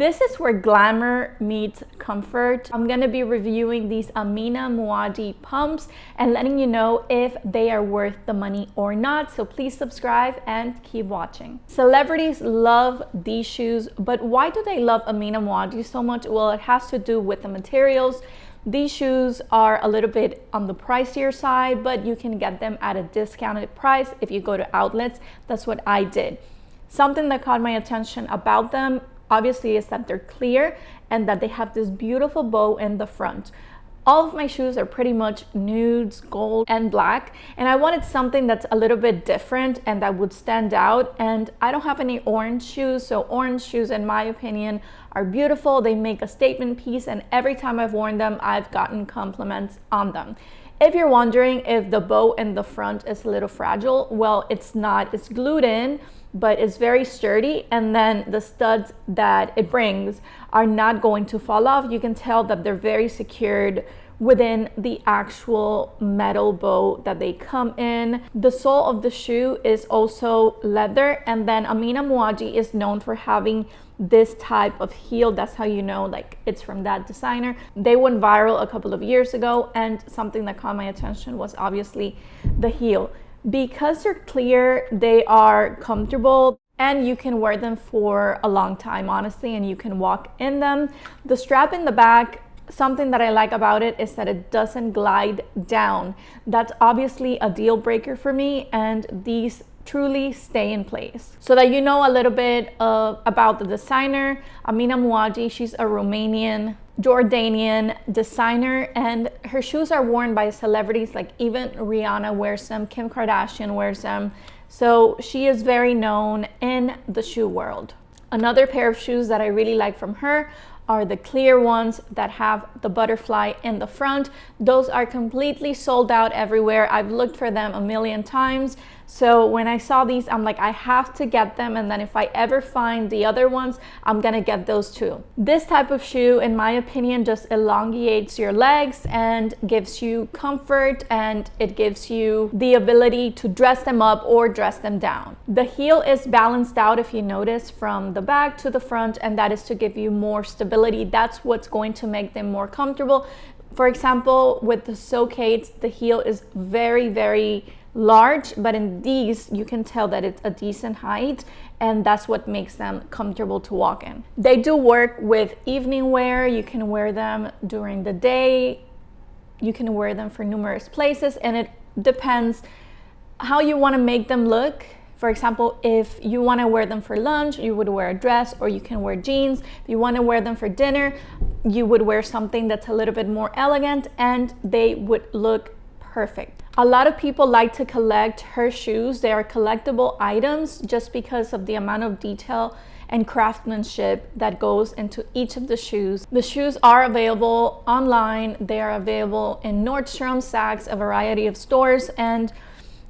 This is where glamour meets comfort. I'm gonna be reviewing these Amina Muaddi pumps and letting you know if they are worth the money or not. So please subscribe and keep watching. Celebrities love these shoes, but why do they love Amina Muaddi so much? Well, it has to do with the materials. These shoes are a little bit on the pricier side, but you can get them at a discounted price if you go to outlets. That's what I did. Something that caught my attention about them obviously is that they're clear and that they have this beautiful bow in the front. All of my shoes are pretty much nudes, gold, and black, and I wanted something that's a little bit different and that would stand out. And I don't have any orange shoes, so orange shoes, in my opinion, are beautiful. They make a statement piece, and every time I've worn them, I've gotten compliments on them. If you're wondering if the bow in the front is a little fragile, well, it's not. It's glued in, but it's very sturdy, and then the studs that it brings are not going to fall off. You can tell that they're very secured within the actual metal bow that they come in. The sole of the shoe is also leather, and then Amina Muaddi is known for having this type of heel. That's how you know like it's from that designer. They went viral a couple of years ago, and something that caught my attention was obviously the heel. Because they're clear, they are comfortable and you can wear them for a long time, honestly, and you can walk in them. The strap in the back, something that I like about it is that it doesn't glide down. That's obviously a deal breaker for me, and these truly stay in place. So that you know a little bit about the designer, Amina Muaddi, she's a Romanian Jordanian designer, and her shoes are worn by celebrities, like even Rihanna wears them, Kim Kardashian wears them. So she is very known in the shoe world. Another pair of shoes that I really like from her are the clear ones that have the butterfly in the front. Those are completely sold out everywhere. I've looked for them a million times. So when I saw these, I'm like, I have to get them. And then if I ever find the other ones, I'm gonna get those too. This type of shoe, in my opinion, just elongates your legs and gives you comfort, and it gives you the ability to dress them up or dress them down. The heel is balanced out, if you notice, from the back to the front, and that is to give you more stability. That's what's going to make them more comfortable. For example, with the Socates, the heel is very, very large, but in these you can tell that it's a decent height, and that's what makes them comfortable to walk in. They do work with evening wear. You can wear them during the day, you can wear them for numerous places, and it depends how you want to make them look. For example, if you want to wear them for lunch, you would wear a dress, or you can wear jeans. If you want to wear them for dinner, you would wear something that's a little bit more elegant, and they would look perfect. A lot of people like to collect her shoes. They are collectible items just because of the amount of detail and craftsmanship that goes into each of the shoes. The shoes are available online. They are available in Nordstrom, Saks, a variety of stores, and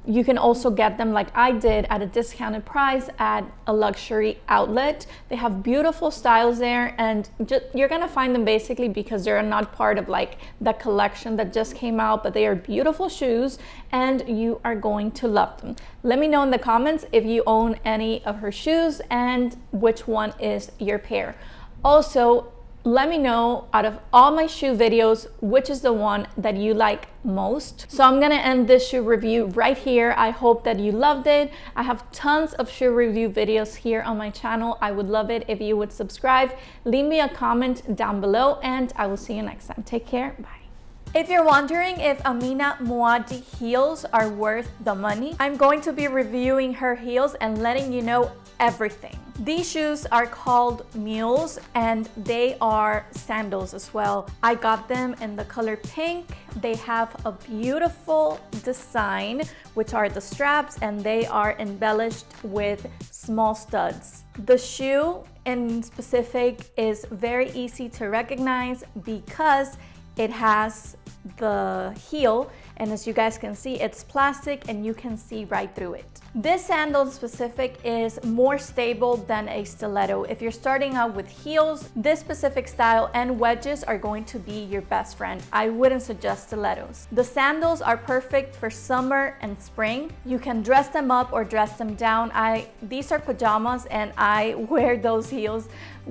you can also get them, like I did, at a discounted price at a luxury outlet. They have beautiful styles there, and you're gonna find them basically because they're not part of like the collection that just came out, but they are beautiful shoes and you are going to love them. Let me know in the comments if you own any of her shoes and which one is your pair. Also, let me know, out of all my shoe videos, which is the one that you like most. So I'm gonna end this shoe review right here. I hope that you loved it. I have tons of shoe review videos here on my channel. I would love it if you would subscribe, leave me a comment down below, and I will see you next time. Take care, bye. If you're wondering if Amina Muaddi heels are worth the money, I'm going to be reviewing her heels and letting you know everything. These shoes are called mules, and they are sandals as well. I got them in the color pink. They have a beautiful design, which are the straps, and they are embellished with small studs. The shoe in specific is very easy to recognize because it has the heel, and as you guys can see, it's plastic and you can see right through it. This sandal specific is more stable than a stiletto. If you're starting out with heels, this specific style and wedges are going to be your best friend. I wouldn't suggest stilettos. The sandals are perfect for summer and spring. You can dress them up or dress them down. These are pajamas and I wear those heels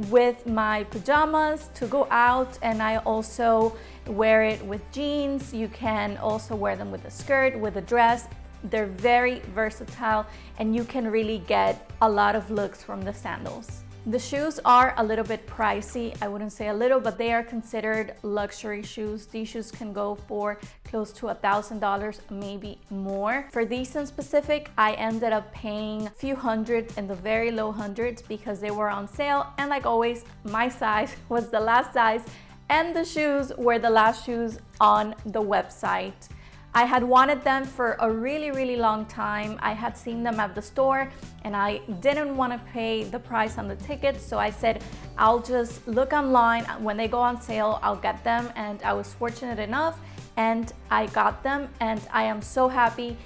with my pajamas to go out, and I also wear it with jeans. You can also wear them with a skirt, with a dress. They're very versatile and you can really get a lot of looks from the sandals. The shoes are a little bit pricey. I wouldn't say a little, but they are considered luxury shoes. These shoes can go for close to $1,000, maybe more. For these in specific, I ended up paying a few hundred, in the very low hundreds, because they were on sale. And like always, my size was the last size and the shoes were the last shoes on the website. I had wanted them for a really long time. I had seen them at the store and I didn't want to pay the price on the tickets, so I said I'll just look online. When they go on sale, I'll get them, and I was fortunate enough and I got them, and I am so happy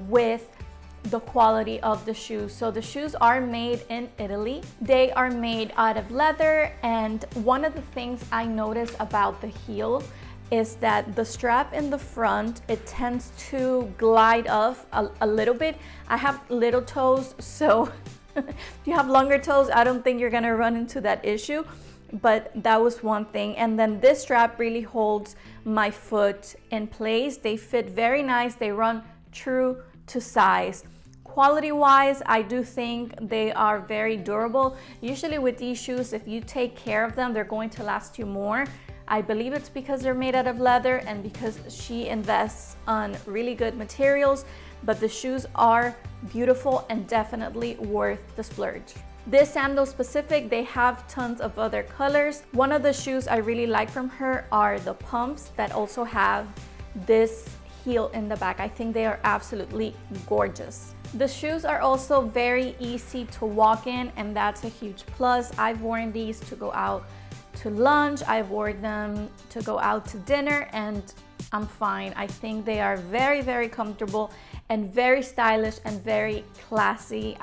with the quality of the shoes. So the shoes are made in Italy. They are made out of leather, and one of the things I noticed about the heel is that the strap in the front, it tends to glide off a little bit. I have little toes, so if you have longer toes, I don't think you're gonna run into that issue, but that was one thing. And then this strap really holds my foot in place. They fit very nice. They run true to size. Quality wise, I do think they are very durable. Usually with these shoes, if you take care of them, they're going to last you more. I believe it's because they're made out of leather and because she invests on really good materials, but the shoes are beautiful and definitely worth the splurge. This sandal specific, they have tons of other colors. One of the shoes I really like from her are the pumps that also have this heel in the back. I think they are absolutely gorgeous. The shoes are also very easy to walk in, and that's a huge plus. I've worn these to go out to lunch, I've worn them to go out to dinner, and I'm fine. I think they are very comfortable and very stylish and very classy.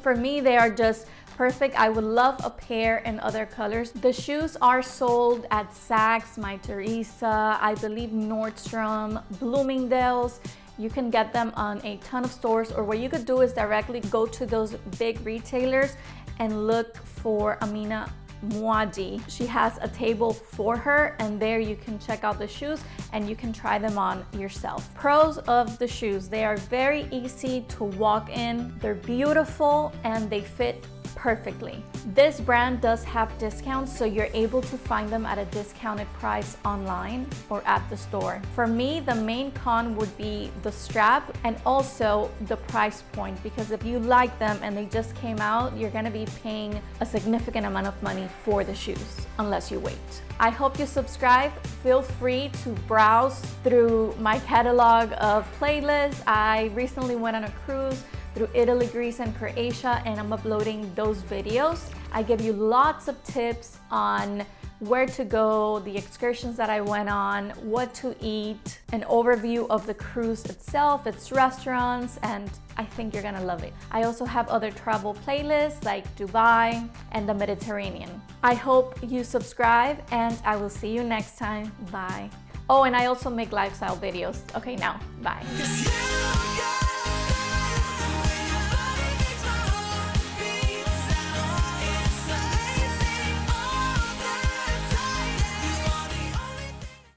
For me, they are just perfect. I would love a pair in other colors. The shoes are sold at Saks, My Teresa, I believe Nordstrom, Bloomingdale's. You can get them on a ton of stores, or what you could do is directly go to those big retailers and look for Amina Muaddi. She has a table for her, and there you can check out the shoes and you can try them on yourself. Pros of the shoes: they are very easy to walk in, they're beautiful, and they fit perfectly. This brand does have discounts, so you're able to find them at a discounted price online or at the store. For me, the main con would be the strap and also the price point, because if you like them and they just came out, you're gonna be paying a significant amount of money for the shoes unless you wait. I hope you subscribe. Feel free to browse through my catalog of playlists. I recently went on a cruise through Italy, Greece, and Croatia, and I'm uploading those videos. I give you lots of tips on where to go, the excursions that I went on, what to eat, an overview of the cruise itself, its restaurants, and I think you're gonna love it. I also have other travel playlists like Dubai and the Mediterranean. I hope you subscribe, and I will see you next time. Bye. Oh, and I also make lifestyle videos. Okay, now, bye.